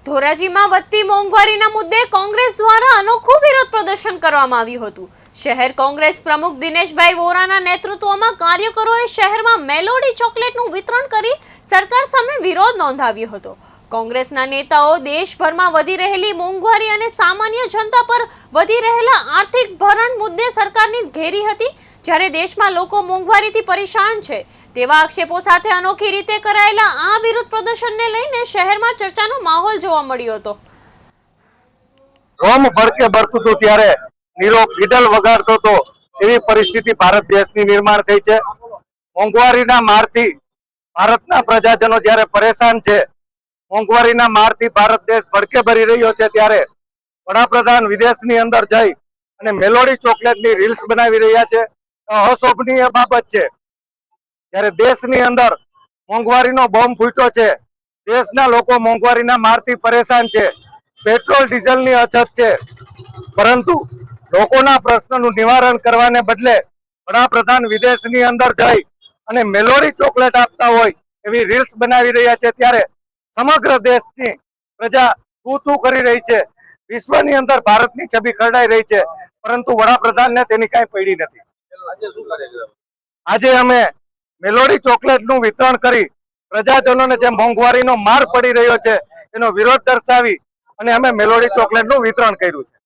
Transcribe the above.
ધોરાજીમાં વધતી મોંઘવારીના મુદ્દે કોંગ્રેસ દ્વારા અનોખું વિરોધ પ્રદર્શન કરવામાં આવ્યું હતું। શહેર કોંગ્રેસ પ્રમુખ દિનેશભાઈ વોરાના નેતૃત્વમાં કાર્યકરોએ શહેરમાં મેલોડી ચોકલેટનું વિતરણ કરી સરકાર સામે વિરોધ નોંધાવ્યો હતો। કોંગ્રેસના નેતાઓ દેશભરમાં વધી રહેલી મોંઘવારી અને સામાન્ય જનતા પર વધી રહેલા આર્થિક ભરણ મુદ્દે સરકારની ઘેરી હતી। જ્યારે દેશમાં લોકો મોંઘવારીથી પરેશાન છે તેવા આક્ષેપો સાથે અનોખી રીતે કરાયેલા આ વિરોધ પ્રદર્શનને લઈને શહેરમાં ચર્ચાનો માહોલ જોવા મળ્યો હતો। રોમ ભડકે ભરતું હતું ત્યારે નીરો ગીડલ વગાડતો હતો એવી પરિસ્થિતિ ભારત દેશની નિર્માણ થઈ છે। મોંઘવારીના મારથી ભારતના પ્રજાજનો જ્યારે પરેશાન છે, મોંઘવારીના મારથી ભારત દેશ ભડકે ભરી રહ્યો છે, ત્યારે વડાપ્રધાન વિદેશની અંદર જઈ અને મેલોડી ચોકલેટની રીલ્સ બનાવી રહ્યા છે। અશોભનીય બાબત છે। ત્યારે દેશની અંદર મોંઘવારીનો બોમ્બ ફૂટ્યો છે, દેશના લોકો મોંઘવારીના મારથી પરેશાન છે, પેટ્રોલ ડીઝલની અછત છે, પરંતુ લોકોના પ્રશ્નોનું નિવારણ કરવાને બદલે વડાપ્રધાન વિદેશની અંદર જઈ અને મેલોડી ચોકલેટ આપતા હોય એવી રીલ્સ બનાવી રહ્યા છે। ત્યારે સમગ્ર દેશની પ્રજા તું કરી રહી છે, વિશ્વની અંદર ભારતની છબી ખરડાઈ રહી છે, પરંતુ વડાપ્રધાનને તેની કાંઈ પડી નથી। આજે અમે મેલોડી ચોકલેટનું વિતરણ કરી પ્રજાજનોને જે મોંઘવારીનો માર પડી રહ્યો છે એનો વિરોધ દર્શાવી અને અમે મેલોડી ચોકલેટનું વિતરણ કર્યું છે।